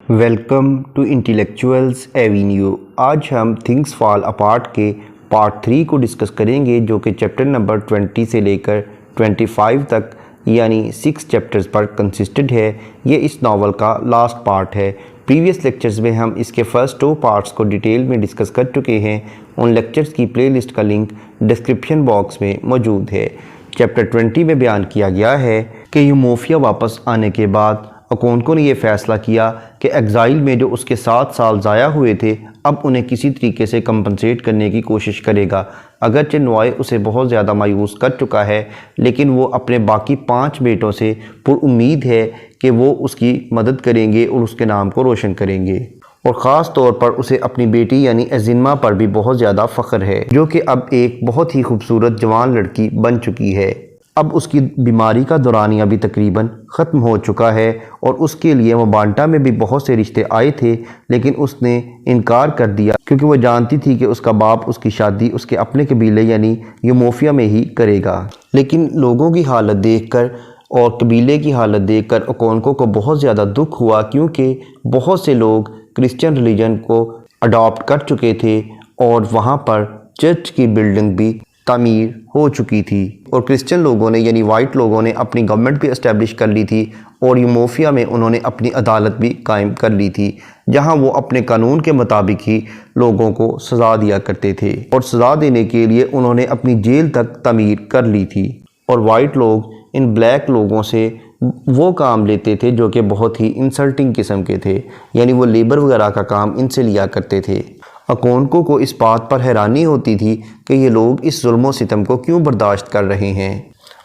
Welcome to انٹیلیکچوئلز avenue. آج ہم things fall apart کے پارٹ 3 کو ڈسکس کریں گے، جو کہ چیپٹر نمبر 20 سے لے کر 25 تک یعنی 6 چیپٹرز پر کنسسٹڈ ہے۔ یہ اس ناول کا لاسٹ پارٹ ہے۔ پریویس لیکچرز میں ہم اس کے فرسٹ 2 پارٹس کو ڈیٹیل میں ڈسکس کر چکے ہیں۔ ان لیکچرز کی پلے لسٹ کا لنک ڈسکرپشن باکس میں موجود ہے۔ چیپٹر 20 میں بیان کیا گیا ہے کہ یوموفیا واپس آنے کے بعد اکونکو نے یہ فیصلہ کیا کہ ایگزائل میں جو اس کے 7 سال ضائع ہوئے تھے اب انہیں کسی طریقے سے کمپنسیٹ کرنے کی کوشش کرے گا۔ اگرچہ نوائے اسے بہت زیادہ مایوس کر چکا ہے، لیکن وہ اپنے باقی 5 بیٹوں سے پر امید ہے کہ وہ اس کی مدد کریں گے اور اس کے نام کو روشن کریں گے، اور خاص طور پر اسے اپنی بیٹی یعنی ایزنما پر بھی بہت زیادہ فخر ہے، جو کہ اب ایک بہت ہی خوبصورت جوان لڑکی بن چکی ہے۔ اب اس کی بیماری کا دورانیہ بھی تقریباً ختم ہو چکا ہے اور اس کے لیے موبانٹا میں بھی بہت سے رشتے آئے تھے، لیکن اس نے انکار کر دیا کیونکہ وہ جانتی تھی کہ اس کا باپ اس کی شادی اس کے اپنے قبیلے یعنی یوموفیا میں ہی کرے گا۔ لیکن لوگوں کی حالت دیکھ کر اور قبیلے کی حالت دیکھ کر اکونکو کو بہت زیادہ دکھ ہوا، کیونکہ بہت سے لوگ کرسچن ریلیجن کو اڈاپٹ کر چکے تھے اور وہاں پر چرچ کی بلڈنگ بھی تعمیر ہو چکی تھی، اور کرسچن لوگوں نے یعنی وائٹ لوگوں نے اپنی گورنمنٹ بھی اسٹیبلش کر لی تھی، اور یوموفیا میں انہوں نے اپنی عدالت بھی قائم کر لی تھی، جہاں وہ اپنے قانون کے مطابق ہی لوگوں کو سزا دیا کرتے تھے، اور سزا دینے کے لیے انہوں نے اپنی جیل تک تعمیر کر لی تھی۔ اور وائٹ لوگ ان بلیک لوگوں سے وہ کام لیتے تھے جو کہ بہت ہی انسلٹنگ قسم کے تھے، یعنی وہ لیبر وغیرہ کا کام ان سے لیا کرتے تھے۔ اکونکو کو اس بات پر حیرانی ہوتی تھی کہ یہ لوگ اس ظلم و ستم کو کیوں برداشت کر رہے ہیں۔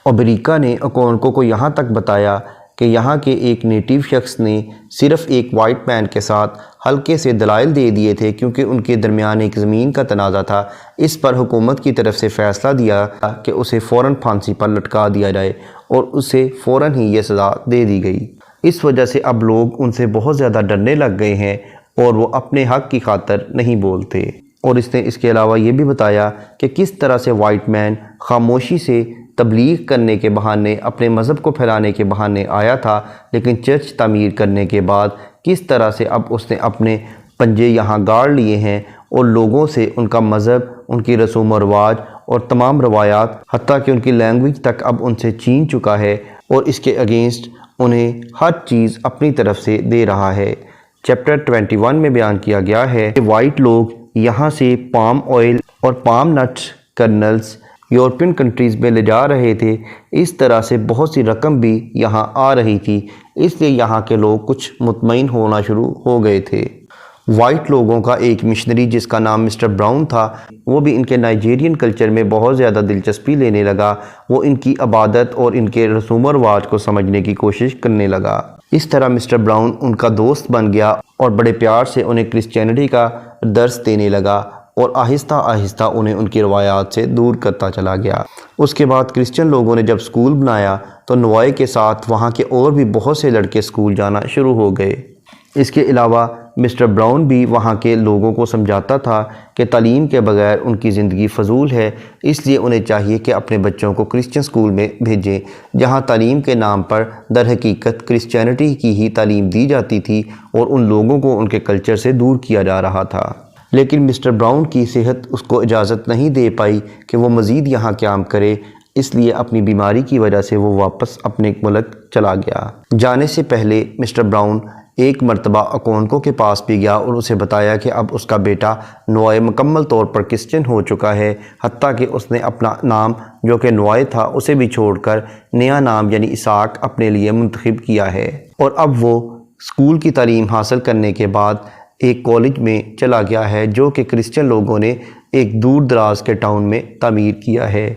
اوبریکا نے اکونکو کو یہاں تک بتایا کہ یہاں کے ایک نیٹیو شخص نے صرف ایک وائٹ مین کے ساتھ ہلکے سے دلائل دے دیے تھے، کیونکہ ان کے درمیان ایک زمین کا تنازع تھا۔ اس پر حکومت کی طرف سے فیصلہ دیا کہ اسے فوراً پھانسی پر لٹکا دیا جائے، اور اسے فوراً ہی یہ سزا دے دی گئی۔ اس وجہ سے اب لوگ ان سے بہت زیادہ ڈرنے لگ گئے ہیں اور وہ اپنے حق کی خاطر نہیں بولتے۔ اور اس نے اس کے علاوہ یہ بھی بتایا کہ کس طرح سے وائٹ مین خاموشی سے تبلیغ کرنے کے بہانے، اپنے مذہب کو پھیلانے کے بہانے آیا تھا، لیکن چرچ تعمیر کرنے کے بعد کس طرح سے اب اس نے اپنے پنجے یہاں گاڑ لیے ہیں اور لوگوں سے ان کا مذہب، ان کی رسوم و رواج اور تمام روایات، حتیٰ کہ ان کی لینگویج تک اب ان سے چھین چکا ہے، اور اس کے اگینسٹ انہیں ہر چیز اپنی طرف سے دے رہا ہے۔ چیپٹر 21 میں بیان کیا گیا ہے کہ وائٹ لوگ یہاں سے پام آئل اور palm nuts kernels European countries میں لے جا رہے تھے۔ اس طرح سے بہت سی رقم بھی یہاں آ رہی تھی، اس لیے یہاں کے لوگ کچھ مطمئن ہونا شروع ہو گئے تھے۔ وائٹ لوگوں کا ایک مشنری جس کا نام مسٹر براؤن تھا، وہ بھی ان کے نائجیرین کلچر میں بہت زیادہ دلچسپی لینے لگا۔ وہ ان کی عبادت اور ان کے رسوم و رواج کو سمجھنے کی کوشش کرنے لگا۔ اس طرح مسٹر براؤن ان کا دوست بن گیا اور بڑے پیار سے انہیں کرسچینٹی کا درس دینے لگا، اور آہستہ آہستہ انہیں ان کی روایات سے دور کرتا چلا گیا۔ اس کے بعد کرسچن لوگوں نے جب سکول بنایا تو نوائے کے ساتھ وہاں کے اور بھی بہت سے لڑکے سکول جانا شروع ہو گئے۔ اس کے علاوہ مسٹر براؤن بھی وہاں کے لوگوں کو سمجھاتا تھا کہ تعلیم کے بغیر ان کی زندگی فضول ہے، اس لیے انہیں چاہیے کہ اپنے بچوں کو کرسچن سکول میں بھیجیں، جہاں تعلیم کے نام پر در حقیقت کرسچینٹی کی ہی تعلیم دی جاتی تھی اور ان لوگوں کو ان کے کلچر سے دور کیا جا رہا تھا۔ لیکن مسٹر براؤن کی صحت اس کو اجازت نہیں دے پائی کہ وہ مزید یہاں قیام کرے، اس لیے اپنی بیماری کی وجہ سے وہ واپس اپنے ملک چلا گیا۔ جانے سے پہلے مسٹر براؤن ایک مرتبہ اکونکو کے پاس بھی گیا اور اسے بتایا کہ اب اس کا بیٹا نوائے مکمل طور پر کرسچن ہو چکا ہے، حتیٰ کہ اس نے اپنا نام جو کہ نوائے تھا اسے بھی چھوڑ کر نیا نام یعنی اسحاق اپنے لیے منتخب کیا ہے، اور اب وہ اسکول کی تعلیم حاصل کرنے کے بعد ایک کالج میں چلا گیا ہے جو کہ کرسچن لوگوں نے ایک دور دراز کے ٹاؤن میں تعمیر کیا ہے۔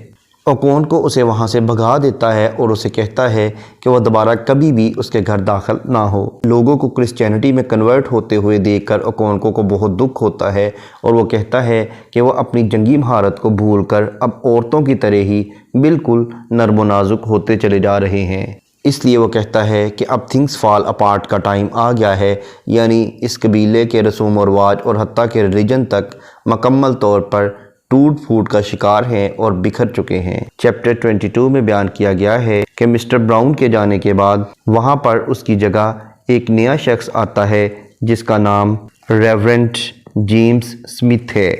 اکونکو اسے وہاں سے بھگا دیتا ہے اور اسے کہتا ہے کہ وہ دوبارہ کبھی بھی اس کے گھر داخل نہ ہو۔ لوگوں کو کرسچینٹی میں کنورٹ ہوتے ہوئے دیکھ کر اکونکو کو بہت دکھ ہوتا ہے، اور وہ کہتا ہے کہ وہ اپنی جنگی مہارت کو بھول کر اب عورتوں کی طرح ہی بالکل نرم و نازک ہوتے چلے جا رہے ہیں۔ اس لیے وہ کہتا ہے کہ اب تھنگس فال اپارٹ کا ٹائم آ گیا ہے، یعنی اس قبیلے کے رسوم و رواج اور حتیٰ کہ ریلیجن تک مکمل طور پر ٹوٹ پھوٹ کا شکار ہیں اور بکھر چکے ہیں۔ چیپٹر 22 میں بیان کیا گیا ہے کہ مسٹر براؤن کے جانے کے بعد وہاں پر اس کی جگہ ایک نیا شخص آتا ہے جس کا نام ریورنڈ جیمز سمتھ ہے،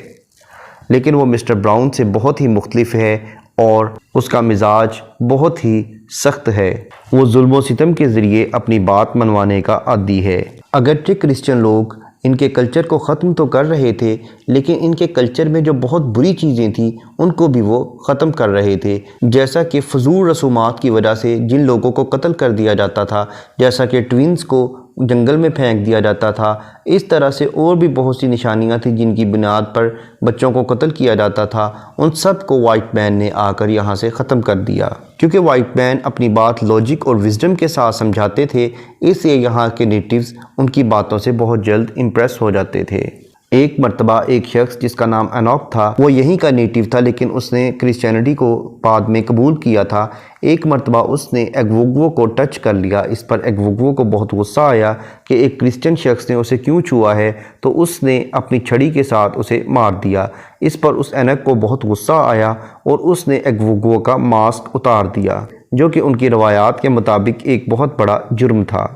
لیکن وہ مسٹر براؤن سے بہت ہی مختلف ہے اور اس کا مزاج بہت ہی سخت ہے۔ وہ ظلم و ستم کے ذریعے اپنی بات منوانے کا عادی ہے۔ اگرچہ کرسچن لوگ ان کے کلچر کو ختم تو کر رہے تھے، لیکن ان کے کلچر میں جو بہت بری چیزیں تھیں ان کو بھی وہ ختم کر رہے تھے، جیسا کہ فضول رسومات کی وجہ سے جن لوگوں کو قتل کر دیا جاتا تھا، جیسا کہ ٹوینز کو جنگل میں پھینک دیا جاتا تھا، اس طرح سے اور بھی بہت سی نشانیاں تھیں جن کی بنیاد پر بچوں کو قتل کیا جاتا تھا۔ ان سب کو وائٹ مین نے آ کر یہاں سے ختم کر دیا۔ کیونکہ وائٹ مین اپنی بات لاجک اور وزڈم کے ساتھ سمجھاتے تھے، اس لیے یہاں کے نیٹیوز ان کی باتوں سے بہت جلد امپریس ہو جاتے تھے۔ ایک مرتبہ ایک شخص جس کا نام انوک تھا، وہ یہیں کا نیٹیو تھا لیکن اس نے کرسچینٹی کو بعد میں قبول کیا تھا۔ ایک مرتبہ اس نے ایگوگو کو ٹچ کر لیا۔ اس پر ایگوگو کو بہت غصہ آیا کہ ایک کرسچن شخص نے اسے کیوں چھوا ہے، تو اس نے اپنی چھڑی کے ساتھ اسے مار دیا۔ اس پر اس انوک کو بہت غصہ آیا اور اس نے ایگوگو کا ماسک اتار دیا، جو کہ ان کی روایات کے مطابق ایک بہت بڑا جرم تھا۔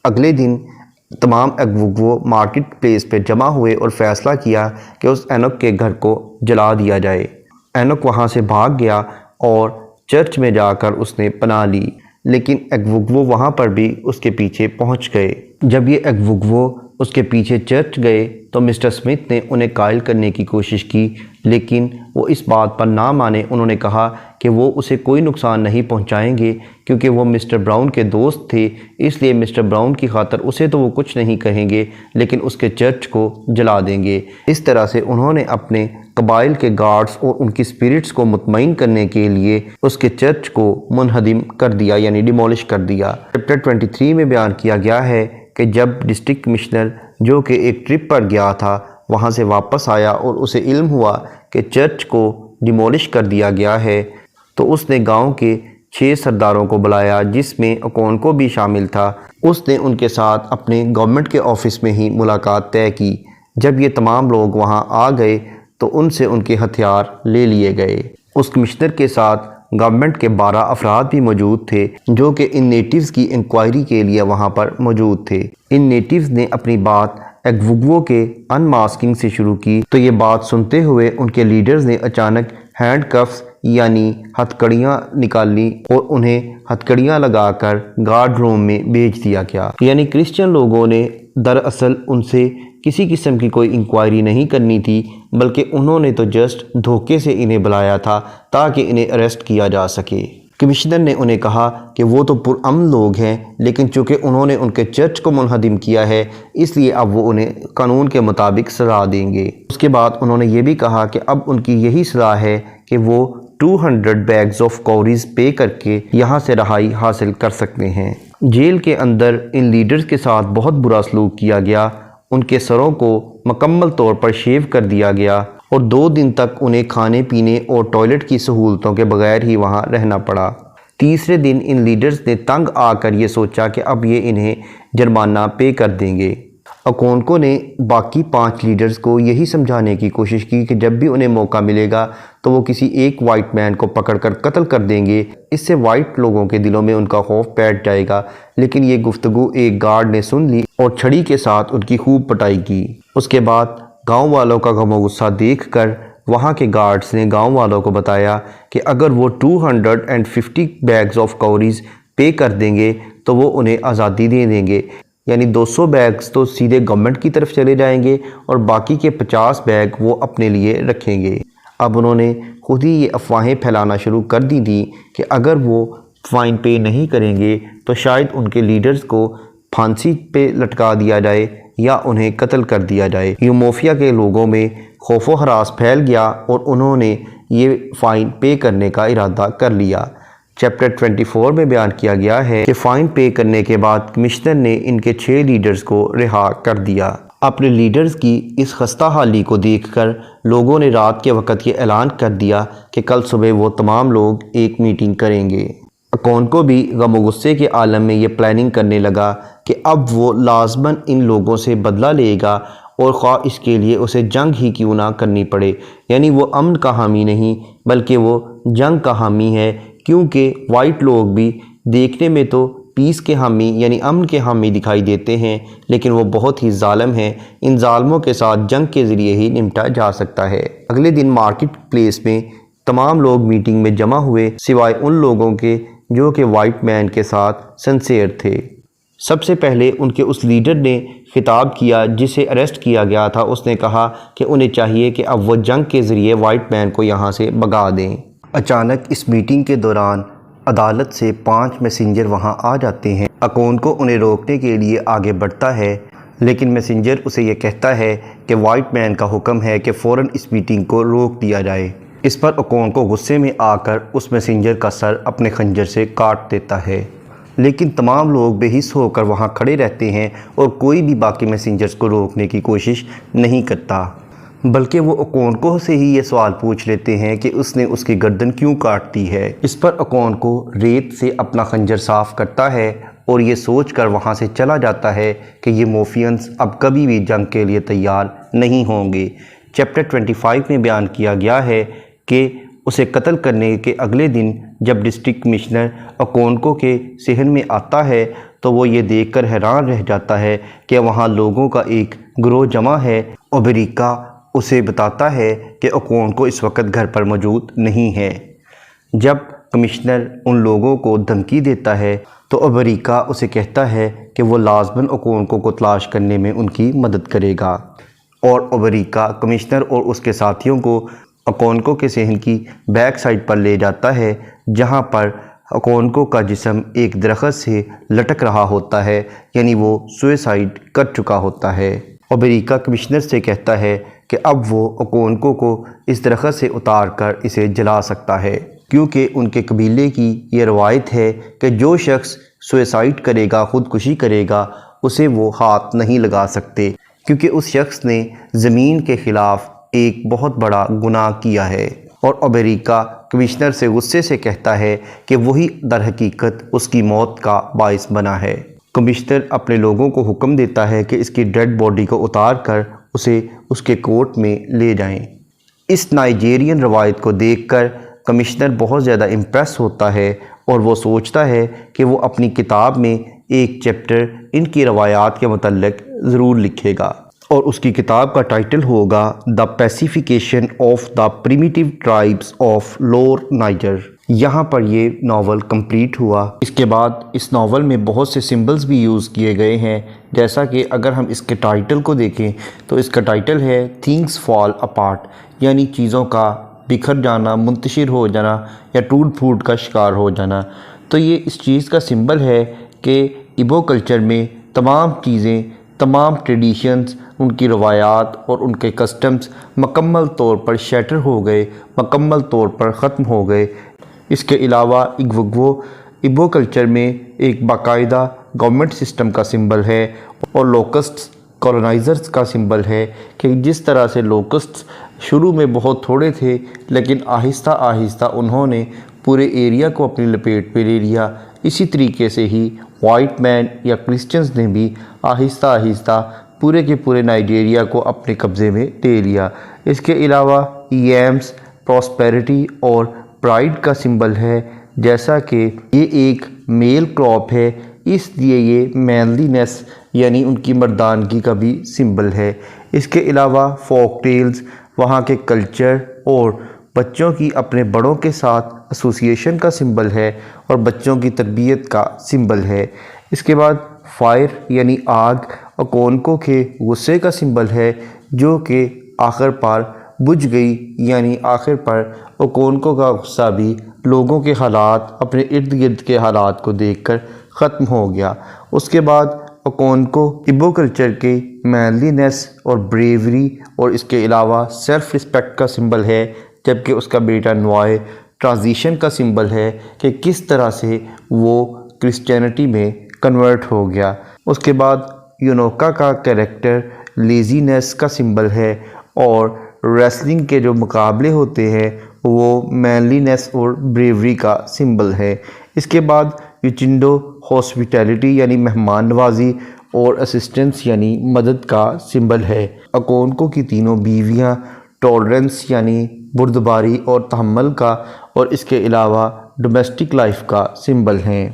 اگلے دن تمام ایگوگو مارکیٹ پلیس پہ جمع ہوئے اور فیصلہ کیا کہ اس انوک کے گھر کو جلا دیا جائے۔ انوک وہاں سے بھاگ گیا اور چرچ میں جا کر اس نے پناہ لی، لیکن ایگوگو وہاں پر بھی اس کے پیچھے پہنچ گئے۔ جب یہ ایگوگو اس کے پیچھے چرچ گئے تو مسٹر سمتھ نے انہیں قائل کرنے کی کوشش کی، لیکن وہ اس بات پر نہ مانے۔ انہوں نے کہا کہ وہ اسے کوئی نقصان نہیں پہنچائیں گے کیونکہ وہ مسٹر براؤن کے دوست تھے، اس لیے مسٹر براؤن کی خاطر اسے تو وہ کچھ نہیں کہیں گے لیکن اس کے چرچ کو جلا دیں گے۔ اس طرح سے انہوں نے اپنے قبائل کے گارڈز اور ان کی اسپرٹس کو مطمئن کرنے کے لیے اس کے چرچ کو منہدم کر دیا، یعنی ڈیمولش کر دیا۔ چیپٹر 23 میں بیان کیا گیا ہے کہ جب ڈسٹرکٹ کمشنر جو کہ ایک ٹرپ پر گیا تھا وہاں سے واپس آیا اور اسے علم ہوا کہ چرچ کو ڈیمولش کر دیا گیا ہے، تو اس نے گاؤں کے 6 سرداروں کو بلایا جس میں اکونکو بھی شامل تھا۔ اس نے ان کے ساتھ اپنے گورنمنٹ کے آفس میں ہی ملاقات طے کی۔ جب یہ تمام لوگ وہاں آ گئے تو ان سے ان کے ہتھیار لے لیے گئے۔ اس کمشنر کے ساتھ گورنمنٹ کے 12 افراد بھی موجود تھے جو کہ ان نیٹیوز کی انکوائری کے لیے وہاں پر موجود تھے۔ ان نیٹیوز نے اپنی بات ایگوگو کے ان ماسکنگ سے شروع کی، تو یہ بات سنتے ہوئے ان کے لیڈرز نے اچانک ہینڈ کفس یعنی ہتھکڑیاں نکالی اور انہیں ہتھکڑیاں لگا کر گارڈ روم میں بھیج دیا گیا۔ یعنی کرسچن لوگوں نے دراصل ان سے کسی قسم کی کوئی انکوائری نہیں کرنی تھی، بلکہ انہوں نے تو جسٹ دھوکے سے انہیں بلایا تھا تاکہ انہیں اریسٹ کیا جا سکے۔ کمشنر نے انہیں کہا کہ وہ تو پرامن لوگ ہیں، لیکن چونکہ انہوں نے ان کے چرچ کو منہدم کیا ہے اس لیے اب وہ انہیں قانون کے مطابق سزا دیں گے۔ اس کے بعد انہوں نے یہ بھی کہا کہ اب ان کی یہی سزا ہے کہ وہ 200 بیگز آف کوریز پے کر کے یہاں سے رہائی حاصل کر سکتے ہیں۔ جیل کے اندر ان لیڈرز کے ساتھ بہت برا سلوک کیا گیا، ان کے سروں کو مکمل طور پر شیو کر دیا گیا اور 2 دن تک انہیں کھانے پینے اور ٹوائلٹ کی سہولتوں کے بغیر ہی وہاں رہنا پڑا۔ تیسرے دن ان لیڈرز نے تنگ آ کر یہ سوچا کہ اب یہ انہیں جرمانہ پے کر دیں گے۔ اکونکو نے باقی 5 لیڈرز کو یہی سمجھانے کی کوشش کی کہ جب بھی انہیں موقع ملے گا تو وہ کسی ایک وائٹ مین کو پکڑ کر قتل کر دیں گے، اس سے وائٹ لوگوں کے دلوں میں ان کا خوف بیٹھ جائے گا۔ لیکن یہ گفتگو ایک گارڈ نے سن لی اور چھڑی کے ساتھ ان کی خوب پٹائی کی۔ اس کے بعد گاؤں والوں کا غم و غصہ دیکھ کر وہاں کے گارڈز نے گاؤں والوں کو بتایا کہ اگر وہ 250 بیگز آف کوریز پے کر دیں گے تو وہ انہیں آزادی دے دیں گے، یعنی 200 بیگز تو سیدھے گورنمنٹ کی طرف چلے جائیں گے اور باقی کے 50 بیگ وہ اپنے لیے رکھیں گے۔ اب انہوں نے خود ہی یہ افواہیں پھیلانا شروع کر دی تھیں کہ اگر وہ فائن پے نہیں کریں گے تو شاید ان کے لیڈرز کو پھانسی پہ لٹکا دیا جائے یا انہیں قتل کر دیا جائے۔ یوموفیا کے لوگوں میں خوف و ہراس پھیل گیا اور انہوں نے یہ فائن پے کرنے کا ارادہ کر لیا۔ چیپٹر 24 میں بیان کیا گیا ہے کہ فائن پے کرنے کے بعد کمشنر نے ان کے 6 لیڈرز کو رہا کر دیا۔ اپنے لیڈرز کی اس خستہ حالی کو دیکھ کر لوگوں نے رات کے وقت یہ اعلان کر دیا کہ کل صبح وہ تمام لوگ ایک میٹنگ کریں گے۔ اکونکو بھی غم و غصے کے عالم میں یہ پلاننگ کرنے لگا کہ اب وہ لازماً ان لوگوں سے بدلہ لے گا اور خواہ اس کے لیے اسے جنگ ہی کیوں نہ کرنی پڑے۔ یعنی وہ امن کا حامی نہیں بلکہ وہ جنگ کا حامی ہے، کیونکہ وائٹ لوگ بھی دیکھنے میں تو پیس کے حامی یعنی امن کے حامی دکھائی دیتے ہیں، لیکن وہ بہت ہی ظالم ہیں۔ ان ظالموں کے ساتھ جنگ کے ذریعے ہی نمٹا جا سکتا ہے۔ اگلے دن مارکیٹ پلیس میں تمام لوگ میٹنگ میں جمع ہوئے سوائے ان لوگوں کے جو کہ وائٹ مین کے ساتھ سنسیئر تھے۔ سب سے پہلے ان کے اس لیڈر نے خطاب کیا جسے اریسٹ کیا گیا تھا۔ اس نے کہا کہ انہیں چاہیے کہ اب وہ جنگ کے ذریعے وائٹ مین کو یہاں سے بھگا دیں۔ اچانک اس میٹنگ کے دوران عدالت سے 5 میسنجر وہاں آ جاتے ہیں۔ اکونکو انہیں روکنے کے لیے آگے بڑھتا ہے، لیکن میسنجر اسے یہ کہتا ہے کہ وائٹ مین کا حکم ہے کہ فوراً اس میٹنگ کو روک دیا جائے۔ اس پر اکونکو غصے میں آ کر اس میسنجر کا سر اپنے خنجر سے کاٹ دیتا ہے، لیکن تمام لوگ بے حس ہو کر وہاں کھڑے رہتے ہیں اور کوئی بھی باقی میسنجرز کو روکنے کی کوشش نہیں کرتا، بلکہ وہ اکونکو سے ہی یہ سوال پوچھ لیتے ہیں کہ اس نے اس کی گردن کیوں کاٹ دی ہے۔ اس پر اکونکو ریت سے اپنا خنجر صاف کرتا ہے اور یہ سوچ کر وہاں سے چلا جاتا ہے کہ یہ موفینز اب کبھی بھی جنگ کے لیے تیار نہیں ہوں گے۔ چیپٹر 25 میں بیان کیا گیا ہے کہ اسے قتل کرنے کے اگلے دن جب ڈسٹرکٹ کمشنر اکونکو کے صحن میں آتا ہے تو وہ یہ دیکھ کر حیران رہ جاتا ہے کہ وہاں لوگوں کا ایک گروہ جمع ہے۔ اوبریکا اسے بتاتا ہے کہ اکونکو اس وقت گھر پر موجود نہیں ہے۔ جب کمشنر ان لوگوں کو دھمکی دیتا ہے تو اوبریکا اسے کہتا ہے کہ وہ لازماً اکونکو کو تلاش کرنے میں ان کی مدد کرے گا، اور اوبریکا کمشنر اور اس کے ساتھیوں کو اکونکو کے صحن کی بیک سائڈ پر لے جاتا ہے، جہاں پر اکونکو کا جسم ایک درخت سے لٹک رہا ہوتا ہے، یعنی وہ سوئسائڈ کر چکا ہوتا ہے۔ اوبریکا کمشنر سے کہتا ہے کہ اب وہ اکونکو کو اس درخت سے اتار کر اسے جلا سکتا ہے، کیونکہ ان کے قبیلے کی یہ روایت ہے کہ جو شخص سوئسائڈ کرے گا، خودکشی کرے گا، اسے وہ ہاتھ نہیں لگا سکتے، کیونکہ اس شخص نے زمین کے خلاف ایک بہت بڑا گناہ کیا ہے۔ اور اوبریکا کمشنر سے غصے سے کہتا ہے کہ وہی در حقیقت اس کی موت کا باعث بنا ہے۔ کمشنر اپنے لوگوں کو حکم دیتا ہے کہ اس کی ڈیڈ باڈی کو اتار کر اسے اس کے کورٹ میں لے جائیں۔ اس نائجیرین روایت کو دیکھ کر کمشنر بہت زیادہ امپریس ہوتا ہے اور وہ سوچتا ہے کہ وہ اپنی کتاب میں ایک چیپٹر ان کی روایات کے متعلق ضرور لکھے گا، اور اس کی کتاب کا ٹائٹل ہوگا the pacification of the primitive tribes of lower Niger. یہاں پر یہ ناول کمپلیٹ ہوا۔ اس کے بعد اس ناول میں بہت سے سمبلز بھی یوز کیے گئے ہیں، جیسا کہ اگر ہم اس کے ٹائٹل کو دیکھیں تو اس کا ٹائٹل ہے تھنگس فال اپارٹ، یعنی چیزوں کا بکھر جانا، منتشر ہو جانا یا ٹوٹ پھوٹ کا شکار ہو جانا۔ تو یہ اس چیز کا سمبل ہے کہ ایبو کلچر میں تمام چیزیں، تمام ٹریڈیشنز، ان کی روایات اور ان کے کسٹمز مکمل طور پر شیٹر ہو گئے، مکمل طور پر ختم ہو گئے۔ اس کے علاوہ اگوگو ایبو کلچر میں ایک باقاعدہ گورنمنٹ سسٹم کا سمبل ہے، اور لوکسٹس کولونائزرز کا سمبل ہے کہ جس طرح سے لوکسٹس شروع میں بہت تھوڑے تھے، لیکن آہستہ آہستہ انہوں نے پورے ایریا کو اپنی لپیٹ پہ لے لیا، اسی طریقے سے ہی وائٹ مین یا کرسچنز نے بھی آہستہ آہستہ پورے کے پورے نائجیریا کو اپنے قبضے میں لے لیا۔ اس کے علاوہ ییمز پراسپیرٹی اور پرائڈ کا سمبل ہے، جیسا کہ یہ ایک میل کراپ ہے، اس لیے یہ مینلینس یعنی ان کی مردانگی کا بھی سمبل ہے۔ اس کے علاوہ فوک ٹیلز وہاں کے کلچر اور بچوں کی اپنے بڑوں کے ساتھ ایسوسیشن کا سمبل ہے، اور بچوں کی تربیت کا سمبل ہے۔ اس کے بعد فائر یعنی آگ اکونکو کے غصے کا سمبل ہے، جو کہ آخر پر بجھ گئی، یعنی آخر پر اکونکو کا غصہ بھی لوگوں کے حالات، اپنے ارد گرد کے حالات کو دیکھ کر ختم ہو گیا۔ اس کے بعد اکونکو ایبو کلچر کے مینلینس اور بریوری اور اس کے علاوہ سیلف رسپیکٹ کا سمبل ہے، جبکہ اس کا بیٹا نوائے ٹرانزیشن کا سمبل ہے کہ کس طرح سے وہ کرسچینٹی میں کنورٹ ہو گیا۔ اس کے بعد یونوکا کا کریکٹر لیزینس کا سمبل ہے، اور ریسلنگ کے جو مقابلے ہوتے ہیں وہ مینلینس اور بریوری کا سمبل ہے۔ اس کے بعد یوچنڈو ہاسپیٹیلٹی یعنی مہمان نوازی اور اسسٹنس یعنی مدد کا سمبل ہے۔ اکونکو کی تینوں بیویاں ٹالرنس یعنی بردباری اور تحمل کا، اور اس کے علاوہ ڈومیسٹک لائف کا سمبل ہیں۔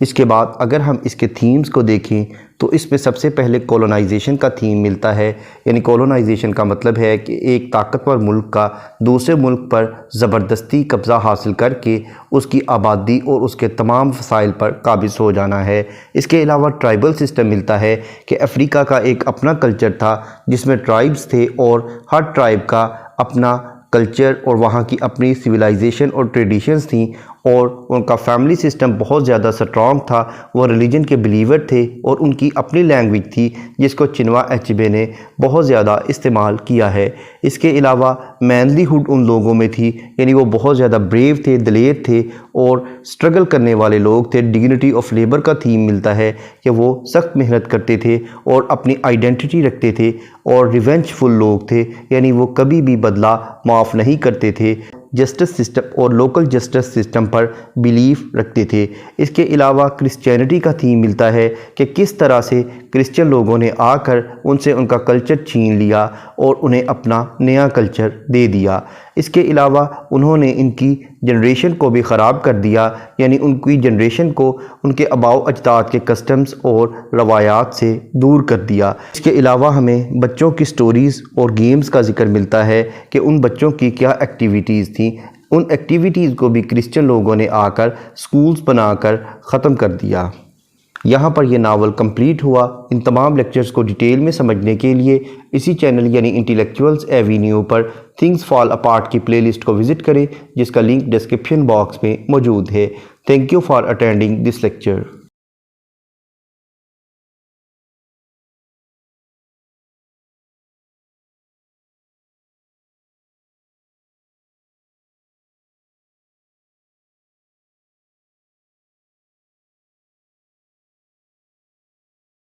اس کے بعد اگر ہم اس کے تھیمز کو دیکھیں تو اس میں سب سے پہلے کولونائزیشن کا تھیم ملتا ہے، یعنی کولونائزیشن کا مطلب ہے کہ ایک طاقتور ملک کا دوسرے ملک پر زبردستی قبضہ حاصل کر کے اس کی آبادی اور اس کے تمام وسائل پر قابض ہو جانا ہے۔ اس کے علاوہ ٹرائبل سسٹم ملتا ہے کہ افریقہ کا ایک اپنا کلچر تھا جس میں ٹرائبز تھے اور ہر ٹرائب کا اپنا کلچر اور وہاں کی اپنی سویلائزیشن اور ٹریڈیشنز تھیں، اور ان کا فیملی سسٹم بہت زیادہ سٹرونگ تھا۔ وہ ریلیجن کے بلیور تھے اور ان کی اپنی لینگویج تھی جس کو چنوا ایچبے نے بہت زیادہ استعمال کیا ہے۔ اس کے علاوہ مینلی ہوڈ ان لوگوں میں تھی، یعنی وہ بہت زیادہ بریو تھے، دلیر تھے اور سٹرگل کرنے والے لوگ تھے۔ ڈگنیٹی آف لیبر کا تھیم ملتا ہے کہ وہ سخت محنت کرتے تھے اور اپنی آئیڈینٹی رکھتے تھے، اور ریونج فل لوگ تھے، یعنی وہ کبھی بھی بدلہ معاف نہیں کرتے تھے۔ جسٹس سسٹم اور لوکل جسٹس سسٹم پر بیلیف رکھتے تھے۔ اس کے علاوہ کرسچینٹی کا تھیم ملتا ہے کہ کس طرح سے کرسچن لوگوں نے آ کر ان سے ان کا کلچر چھین لیا اور انہیں اپنا نیا کلچر دے دیا۔ اس کے علاوہ انہوں نے ان کی جنریشن کو بھی خراب کر دیا، یعنی ان کی جنریشن کو ان کے آباؤ اجداد کے کسٹمز اور روایات سے دور کر دیا۔ اس کے علاوہ ہمیں بچوں کی سٹوریز اور گیمز کا ذکر ملتا ہے کہ ان بچوں کی کیا ایکٹیویٹیز تھیں۔ ان ایکٹیویٹیز کو بھی کرسچن لوگوں نے آ کر سکولز بنا کر ختم کر دیا۔ یہاں پر یہ ناول کمپلیٹ ہوا۔ ان تمام لیکچرز کو ڈیٹیل میں سمجھنے کے لیے اسی چینل یعنی انٹیلیکچوئلز ایوینیو پر تھنگز فال اپارٹ کی پلے لسٹ کو وزٹ کریں، جس کا لنک ڈسکرپشن باکس میں موجود ہے۔ Thank you for attending this lecture.